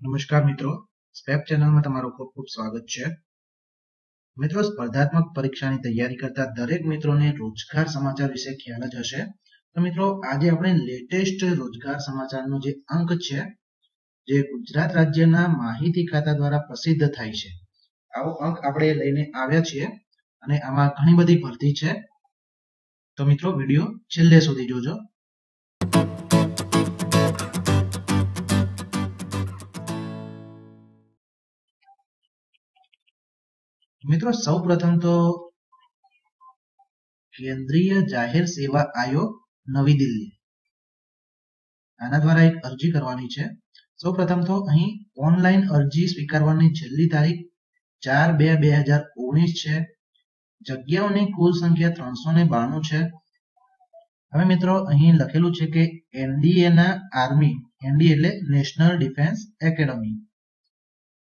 નમસ્કાર મિત્રો, સ્પેપ ચેનલમાં તમારું ખૂબ ખૂબ સ્વાગત છે. મિત્રો, સ્પર્ધાત્મક પરીક્ષાની તૈયારી કરતા દરેક મિત્રોને રોજગાર સમાચાર વિશે ખ્યાલ જ હશે. તો મિત્રો, આજે આપણે લેટેસ્ટ રોજગાર સમાચારનો જે અંક છે, જે ગુજરાત રાજ્યના માહિતી ખાતા દ્વારા પ્રસિદ્ધ થાય છે, આવો અંક આપણે લઈને આવ્યા છીએ અને આમાં ઘણી બધી ભરતી છે. તો મિત્રો, વિડીયો છેલ્લે સુધી જોજો. મિત્રો, સૌપ્રથમ તો કેન્દ્રીય જાહેર સેવા આયોગ નવી દિલ્હી, આના દ્વારા એક અરજી કરવાની છે. સૌપ્રથમ તો અહીં ઓનલાઈન અરજી સ્વીકારવાની છેલ્લી તારીખ 4/2/2019 છે. જગ્યાઓની કુલ સંખ્યા 392 છે. હવે મિત્રો, અહીં લખેલું છે કે એનડીએ ના આર્મી, એનડીએ એટલે નેશનલ ડિફેન્સ એકેડમી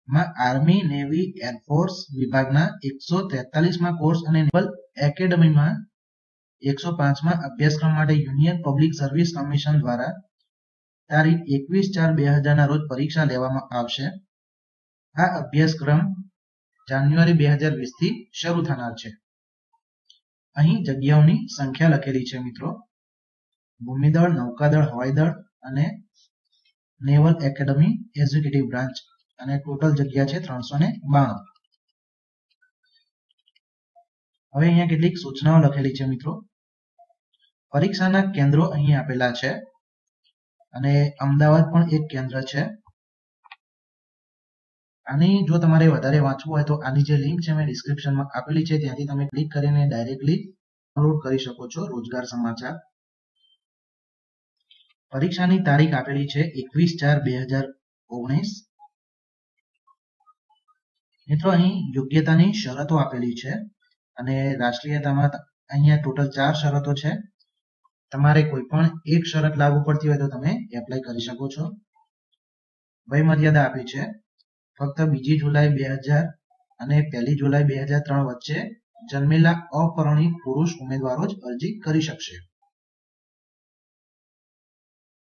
માં આર્મી, નેવી, એરફોર્સ વિભાગના 143માં કોર્સ અને નેવલ એકેડમીમાં 105માં અભ્યાસક્રમ માટે યુનિયન પબ્લિક સર્વિસ કમિશન દ્વારા તારીખ 21/4/2000 ના રોજ પરીક્ષા લેવામાં આવશે. આ અભ્યાસક્રમ જાન્યુઆરી 2020 થી શરૂ થનાર છે. અહીં જગ્યાઓની સંખ્યા લખેલી છે મિત્રો. ભૂમિદળ, નૌકાદળ, હવાઈદળ અને નેવલ એકેડમી એક્ઝિક્યુટિવ બ્રાન્ચ, અને ટોટલ જગ્યા છે 392. હવે અહીંયા કેટલીક સૂચનાઓ લખેલી છે મિત્રો. પરીક્ષાના કેન્દ્રો અહીં આપેલા છે અને અમદાવાદ પણ એક કેન્દ્ર છે. આની જો તમારે વધારે વાંચવું હોય તો આની જે લિંક છે મેં ડિસ્ક્રિપ્શનમાં આપેલી છે, ત્યાંથી તમે ક્લિક કરીને ડાયરેક્ટલી ડાઉનલોડ કરી શકો છો રોજગાર સમાચાર. પરીક્ષાની તારીખ આપેલી છે 21/4/2019. મિત્રો, અહીં યોગ્યતાની શરતો આપેલી છે અને રાષ્ટ્રીયતામાં અહીંયા ટોટલ 4 શરતો છે. તમારે કોઈ પણ એક શરત લાગુ પડતી હોય તો તમે એપ્લાય કરી શકો છો. વય મર્યાદા આપી છે. ફક્ત 2 જુલાઈ 2000 અને 1 જુલાઈ 2003 વચ્ચે જન્મેલા અપરિણીત પુરુષ ઉમેદવારો જ અરજી કરી શકશે.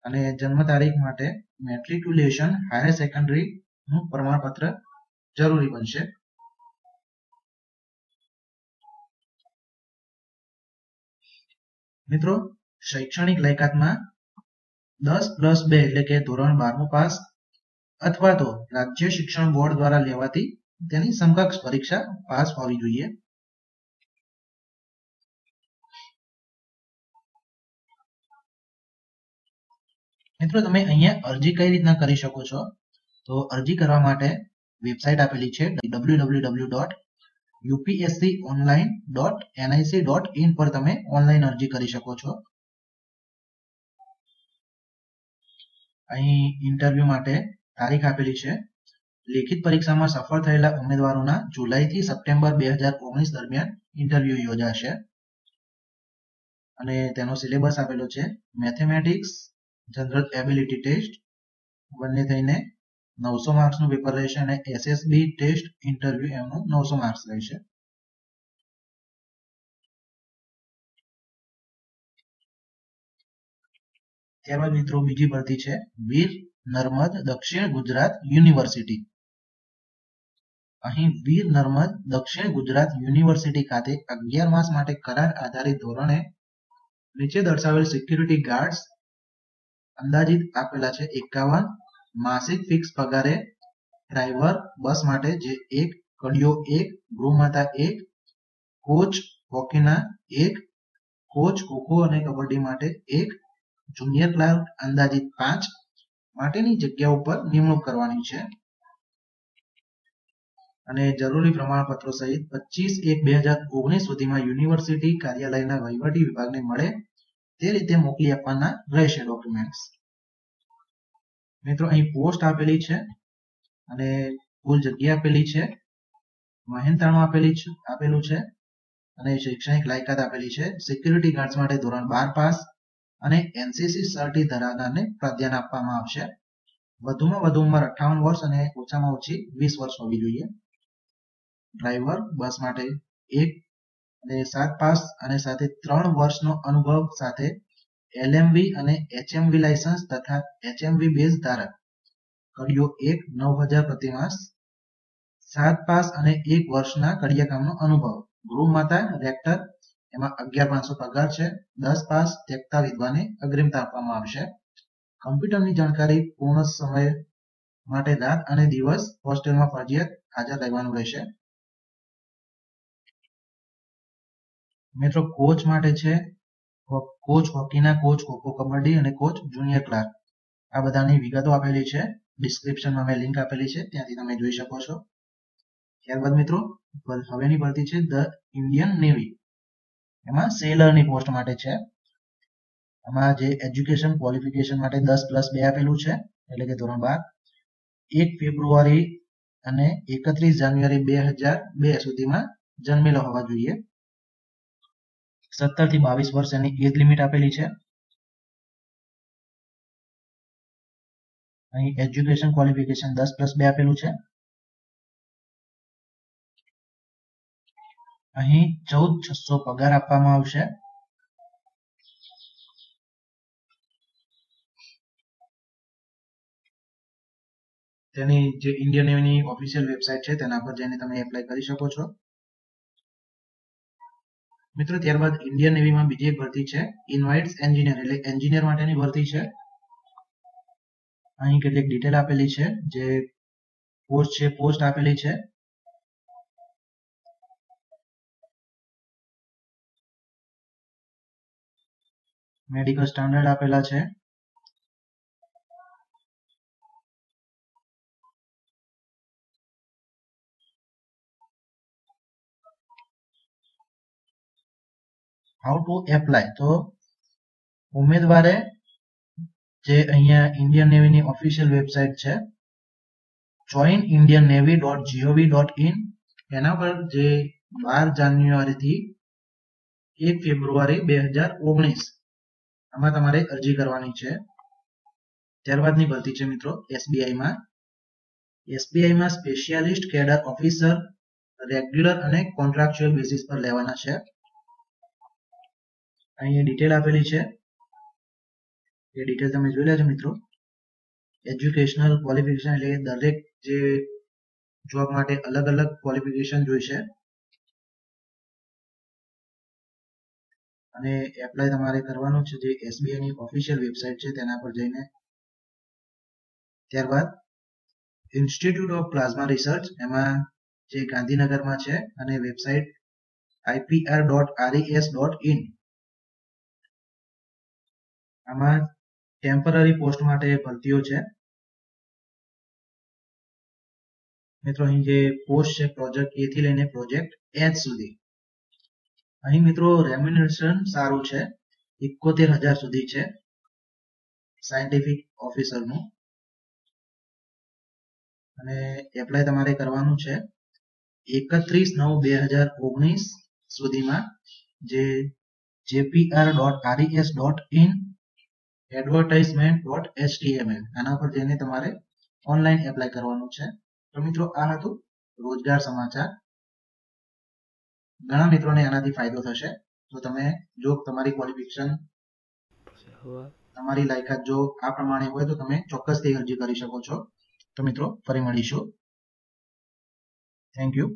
અને જન્મ તારીખ માટે મેટ્રિક્યુલેશન હાયર સેકન્ડરી નું પ્રમાણપત્ર જરૂરી બનશે. મિત્રો, શૈક્ષણિક લાયકાતમાં 10+2 એટલે કે ધોરણ 12મું પાસ અથવા તો રાજ્ય શિક્ષણ બોર્ડ દ્વારા લેવાતી તેની સમકક્ષ પરીક્ષા પાસ હોવી જોઈએ. મિત્રો, તમે અહીંયા અરજી કઈ રીતના કરી શકો છો? તો અરજી કરવા માટે વેબસાઇટ આપેલી છે www.upsconline.nic.in પર તમે ઓનલાઈન અરજી કરી શકો છો. અહીં ઇન્ટરવ્યુ માટે તારીખ આપેલી છે. લેખિત પરીક્ષામાં સફળ થયેલા ઉમેદવારોના જુલાઈથી સપ્ટેમ્બર 2019 દરમિયાન ઇન્ટરવ્યુ યોજાશે અને તેનો સિલેબસ આપેલો છે. મેથેમેટિક્સ, જનરલ એબિલિટી ટેસ્ટ બંને થઈને 900 માર્ક્સનું પેપર રહેશે અને એસએસબી ટેસ્ટ ઇન્ટરવ્યુ એમનું 900 માર્ક્સ રહેશે. ત્યારબાદ મિત્રો બીજી ભરતી છે વીર નર્મદ દક્ષિણ ગુજરાત યુનિવર્સિટી. અહીં વીર નર્મદ દક્ષિણ ગુજરાત યુનિવર્સિટી ખાતે 11 માસ માટે કરાર આધારિત ધોરણે નીચે દર્શાવેલ સિક્યુરિટી ગાર્ડ્સ અંદાજિત આપેલા છે 51. માસિક ફિક્સ પગારે ડ્રાઈવર બસ માટે જે 1, કડિયો 1, ગૃહમાતા 1, કોચ હોકીના 1, કોચ ખોખો અને કબડ્ડી માટે 1, જુનિયર ક્લાર્ક અંદાજિત 5 માટેની જગ્યાઓ પર નિમણૂક કરવાની છે અને જરૂરી પ્રમાણપત્રો સહિત 25/1/2019 સુધીમાં યુનિવર્સિટી કાર્યાલયના વહીવટી વિભાગને મળે તે રીતે મોકલી આપવાના રહેશે ડોક્યુમેન્ટ્સ. મિત્રો, અહીં પોસ્ટ આપેલી છે અને કુલ જગ્યા આપેલી છે. મહેનતાણું આપેલું છે અને શૈક્ષણિક લાયકાત આપેલી છે. સિક્યુરિટી ગાર્ડ્સ માટે ધોરણ 12 પાસ અને એનસીસી સર્ટી ધરાવનારને પ્રાધાન્ય આપવામાં આવશે. વધુમાં વધુ ઉંમર 58 વર્ષ અને ઓછામાં ઓછી 20 વર્ષ હોવી જોઈએ. ડ્રાઈવર બસ માટે 1 અને 7 પાસ અને સાથે 3 વર્ષનો અનુભવ સાથે એલએમવી અને એચએમવી લાયસન્સ તથા એચએમવી બેઝ ધારક કડિયો 1 9,000 પ્રતિમાસ, 7 પાસ અને 1 વર્ષના કડિયા કામનો અનુભવ, ગૃહ માતા રેક્ટર એમાં 11,500 પગાર છે, 10 પાસ તેગતા વિદ્વાને અગ્રિમતા આપવામાં આવશે. કમ્પ્યુટરની જાણકારી પૂર્ણ સમય માટે રાત અને દિવસ હોસ્ટેલમાં ફરજિયાત હાજર રહેવાનું રહેશે. મિત્રો કોચ માટે છે કોચ હોકીના, કોચ ખોખો કબડ્ડી અને કોચ જુનિયર ક્લાર્ક, આ બધાની વિગતો આપેલી છે. ડિસ્ક્રિપ્શનમાં મેં લિંક આપેલી છે, ત્યાંથી તમે જોઈ શકો છો. ત્યારબાદ મિત્રો હવેની ભરતી છે ધ ઇન્ડિયન નેવી, એમાં સેલરની પોસ્ટ માટે છે. આમાં જે એજ્યુકેશન ક્વોલિફિકેશન માટે 10+2 આપેલું છે, એટલે કે ધોરણ 12. 1 ફેબ્રુઆરી અને 31 જાન્યુઆરી 2002 સુધીમાં જન્મેલો હોવા જોઈએ. 17 થી 22 વર્ષ એની એજ લિમિટ આપેલી છે. અહીં એજ્યુકેશન ક્વોલિફિકેશન 10+2 આપેલું છે. અહીં 14,600 પગાર આપવામાં આવશે. તેની જે ઇન્ડિયન નેવીની ઓફિશિયલ વેબસાઇટ છે તેના પર જઈને તમે એપ્લાય કરી શકો છો. મિત્રો ત્યારબાદ ઇન્ડિયન નેવીમાં બીજી એક ભરતી છે ઇન્વાઇટ્સ એન્જિનિયર, એટલે એન્જિનિયર માટેની ભરતી છે. અહીં કેટલીક ડિટેલ આપેલી છે, જે પોસ્ટ છે પોસ્ટ આપેલી છે. મેડિકલ સ્ટાન્ડર્ડ આપેલા છે. હાઉ ટુ એપ્લાય, તો ઉમેદવારે જે અહીંયા ઇન્ડિયન નેવીની ઓફિશિયલ વેબસાઇટ છે joinindiannavy.gov.in, એના પર જે 12 જાન્યુઆરીથી 1 ફેબ્રુઆરી 2019 આમાં તમારે અરજી કરવાની છે. ત્યારબાદની ભરતી છે મિત્રો એસબીઆઈમાં સ્પેશિયાલિસ્ટ કેડર ઓફિસર, રેગ્યુલર અને કોન્ટ્રાક્ચ્યુઅલ બેસિસ પર લેવાના છે. અહીં ડિટેલ આપેલી છે, એ ડિટેલ તમે જોઈ લેજો મિત્રો. એજ્યુકેશનલ ક્વોલિફિકેશન, એટલે દરેક જે જોબ માટે અલગ અલગ ક્વોલિફિકેશન જોઈશે. અને એપ્લાય તમારે કરવાનું છે જે એસબીઆઈની ઓફિશિયલ વેબસાઇટ છે તેના પર જઈને. ત્યારબાદ ઇન્સ્ટિટ્યૂટ ઓફ પ્લાઝમા રિસર્ચ, એમાં જે ગાંધીનગરમાં છે, અને વેબસાઇટ ipr.res.in, આમાં ટેમ્પરરી પોસ્ટ માટે ભરતીઓ છે. મિત્રો અહીં જે પોસ્ટ છે પ્રોજેક્ટ એ થી લઈને પ્રોજેક્ટ એચ સુધી. અહીં મિત્રો રેમ્યુનરેશન સારું છે, 71,000 સુધી છે સાયન્ટિફિક ઓફિસરનું. અને એપ્લાય તમારે કરવાનું છે 31/9/2019 સુધીમાં. જે jpr.res.in advertisement.html આના પર જઈને તમારે ઓનલાઈન એપ્લાય કરવાનું છે. તો મિત્રો આ હતું રોજગાર સમાચાર. ઘણા મિત્રોને આનાથી ફાયદો થશે. તો તમે જો તમારી ક્વોલિફિકેશન, તમારી લાયકાત જો આ પ્રમાણે હોય તો તમે ચોક્કસથી અરજી કરી શકો છો. તો મિત્રો ફરી મળીશું. Thank you.